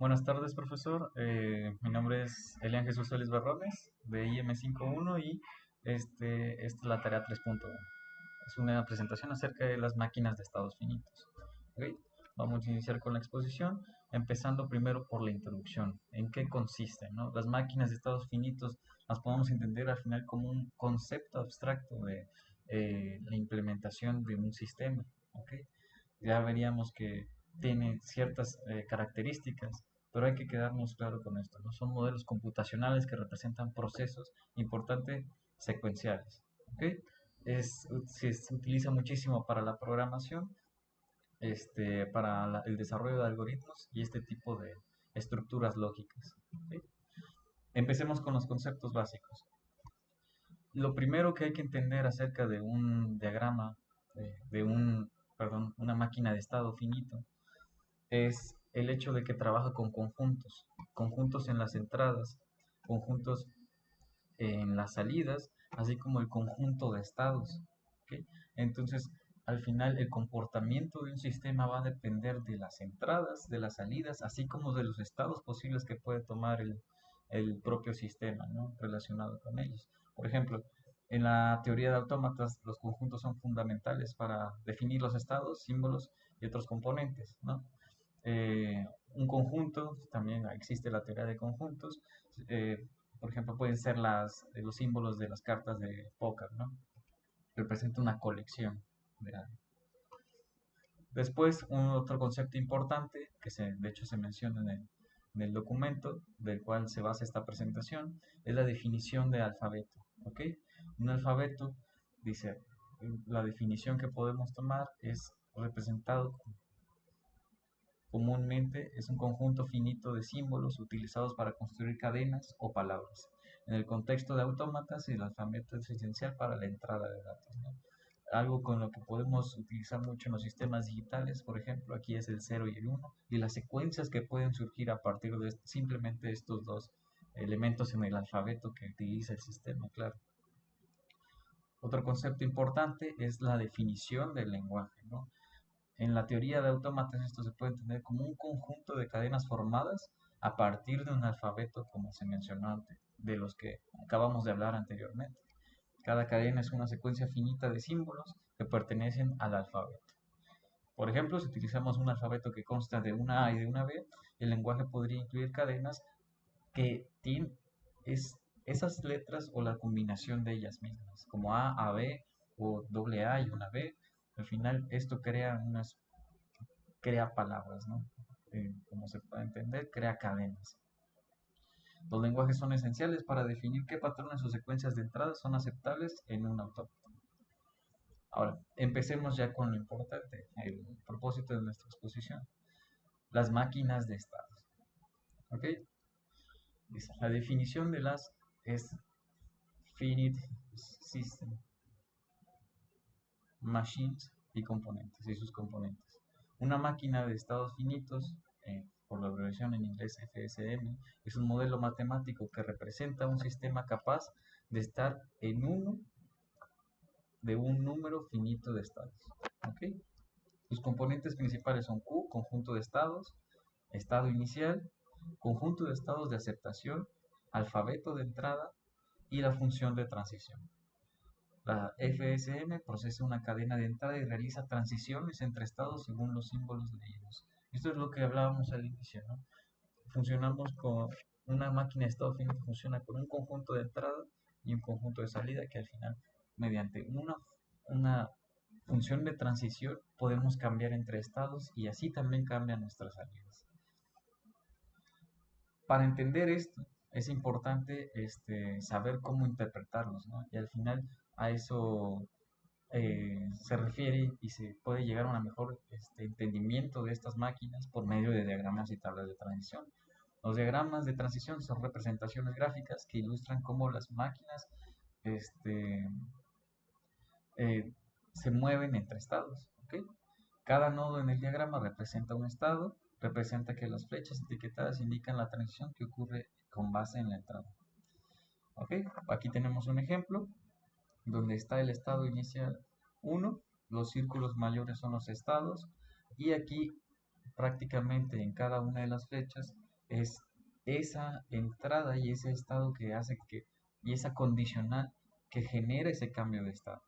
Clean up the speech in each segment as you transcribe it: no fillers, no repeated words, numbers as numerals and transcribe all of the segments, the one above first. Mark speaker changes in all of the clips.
Speaker 1: Buenas tardes, profesor. Mi nombre es Elian Jesús Félix Barrones, de IM51, y esta es la tarea 3.1. Es una presentación acerca de las máquinas de estados finitos. ¿Ok? Vamos a iniciar con la exposición, empezando primero por la introducción. ¿En qué consisten, no? Las máquinas de estados finitos las podemos entender al final como un concepto abstracto de la implementación de un sistema. ¿Ok? Ya veríamos que tiene ciertas características, pero hay que quedarnos claro con esto, ¿no? Son modelos computacionales que representan procesos importantes secuenciales, ¿ok? Se utiliza muchísimo para la programación, para el desarrollo de algoritmos y este tipo de estructuras lógicas, ¿ok? Empecemos con los conceptos básicos. Lo primero que hay que entender acerca de un diagrama, una máquina de estado finito, es el hecho de que trabaja con conjuntos, conjuntos en las entradas, conjuntos en las salidas, así como el conjunto de estados. ¿Ok? Entonces, al final, el comportamiento de un sistema va a depender de las entradas, de las salidas, así como de los estados posibles que puede tomar el propio sistema, ¿no? Relacionado con ellos. Por ejemplo, en la teoría de autómatas, los conjuntos son fundamentales para definir los estados, símbolos y otros componentes, ¿no? Un conjunto, también existe la teoría de conjuntos, eh, por ejemplo, pueden ser los símbolos de las cartas de póker, ¿no? Representa una colección de algo. Después, un otro concepto importante, de hecho se menciona en el documento del cual se basa esta presentación, es la definición de alfabeto, ¿ok? Un alfabeto, dice, la definición que podemos tomar es representado comúnmente es un conjunto finito de símbolos utilizados para construir cadenas o palabras. En el contexto de autómatas, el alfabeto es esencial para la entrada de datos, ¿no? Algo con lo que podemos utilizar mucho en los sistemas digitales, por ejemplo, aquí es el 0 y el 1, y las secuencias que pueden surgir a partir de simplemente estos dos elementos en el alfabeto que utiliza el sistema, claro. Otro concepto importante es la definición del lenguaje, ¿no? En la teoría de autómatas esto se puede entender como un conjunto de cadenas formadas a partir de un alfabeto, como se mencionó antes, de los que acabamos de hablar anteriormente. Cada cadena es una secuencia finita de símbolos que pertenecen al alfabeto. Por ejemplo, si utilizamos un alfabeto que consta de una A y de una B, el lenguaje podría incluir cadenas que tienen esas letras o la combinación de ellas mismas, como A, AB o doble A y una B. Al final esto crea palabras, ¿no? Como se puede entender, crea cadenas. Los lenguajes son esenciales para definir qué patrones o secuencias de entrada son aceptables en un autómata. Ahora, empecemos ya con lo importante, el propósito de nuestra exposición, las máquinas de estados. ¿Ok? Dice, la definición de las es finite system, machines y componentes y sus componentes. Una máquina de estados finitos, por la abreviación en inglés FSM, es un modelo matemático que representa un sistema capaz de estar en uno de un número finito de estados. ¿Ok? Sus componentes principales son Q, conjunto de estados, estado inicial, conjunto de estados de aceptación, alfabeto de entrada y la función de transición. La FSM procesa una cadena de entrada y realiza transiciones entre estados según los símbolos leídos. Esto es lo que hablábamos al inicio, ¿no? Funcionamos con una máquina de estado finito, funciona con un conjunto de entrada y un conjunto de salida que al final, mediante una función de transición, podemos cambiar entre estados y así también cambian nuestras salidas. Para entender esto, es importante saber cómo interpretarlos, ¿no? Y al final a eso se refiere y se puede llegar a un mejor entendimiento de estas máquinas por medio de diagramas y tablas de transición. Los diagramas de transición son representaciones gráficas que ilustran cómo las máquinas este, eh, se mueven entre estados. ¿Ok? Cada nodo en el diagrama representa un estado, representa que las flechas etiquetadas indican la transición que ocurre con base en la entrada. ¿Ok? Aquí tenemos un ejemplo donde está el estado inicial 1, los círculos mayores son los estados, y aquí prácticamente en cada una de las flechas es esa entrada y ese estado que hace que, y esa condicional que genera ese cambio de estado.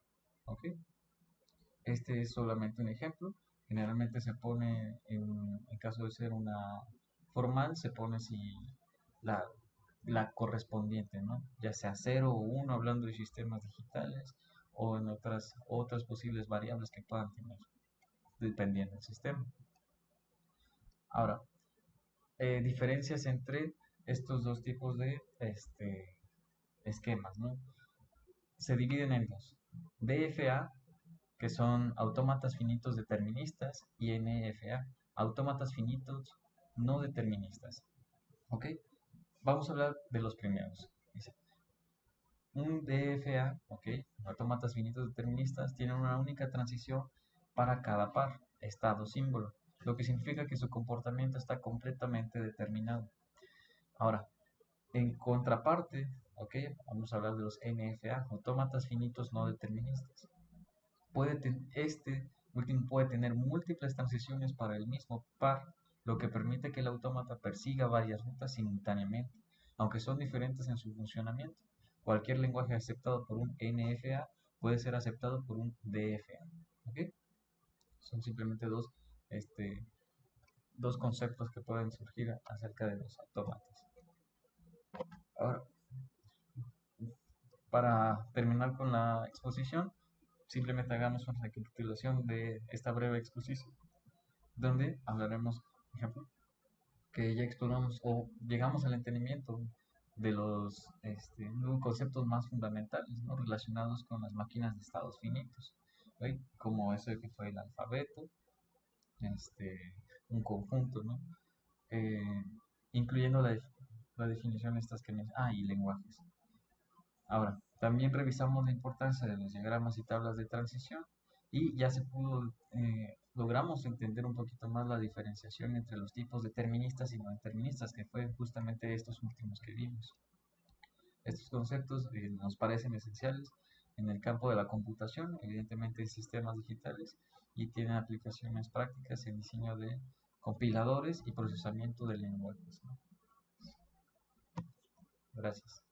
Speaker 1: ¿Ok? Este es solamente un ejemplo. Generalmente se pone, en caso de ser una formal, se pone si la, la correspondiente, ¿no? Ya sea 0 o 1 hablando de sistemas digitales o en otras posibles variables que puedan tener dependiendo del sistema. Ahora, diferencias entre estos dos tipos de esquemas, ¿no? Se dividen en dos. DFA, que son autómatas finitos deterministas, y NFA, autómatas finitos no deterministas. ¿Ok? Vamos a hablar de los primeros. Dice, un DFA, ¿ok? Autómatas finitos deterministas, tienen una única transición para cada par, estado símbolo, lo que significa que su comportamiento está completamente determinado. Ahora, en contraparte, ¿ok? Vamos a hablar de los NFA, autómatas finitos no deterministas. Este último puede tener múltiples transiciones para el mismo par, lo que permite que el autómata persiga varias rutas simultáneamente, aunque son diferentes en su funcionamiento. Cualquier lenguaje aceptado por un NFA puede ser aceptado por un DFA. ¿Ok? Son simplemente dos conceptos que pueden surgir acerca de los autómatas. Ahora, para terminar con la exposición, simplemente hagamos una recapitulación de esta breve exposición, donde hablaremos, por ejemplo, que ya exploramos o llegamos al entendimiento de los conceptos más fundamentales, ¿no? Relacionados con las máquinas de estados finitos, ¿sí? Como eso que fue el alfabeto, un conjunto, ¿no? Eh, incluyendo la definición de estas que me... Ah, y lenguajes. Ahora, también revisamos la importancia de los diagramas y tablas de transición y ya logramos entender un poquito más la diferenciación entre los tipos deterministas y no deterministas, que fue justamente estos últimos que vimos. Estos conceptos nos parecen esenciales en el campo de la computación, evidentemente en sistemas digitales, y tienen aplicaciones prácticas en diseño de compiladores y procesamiento de lenguajes, ¿no? Gracias.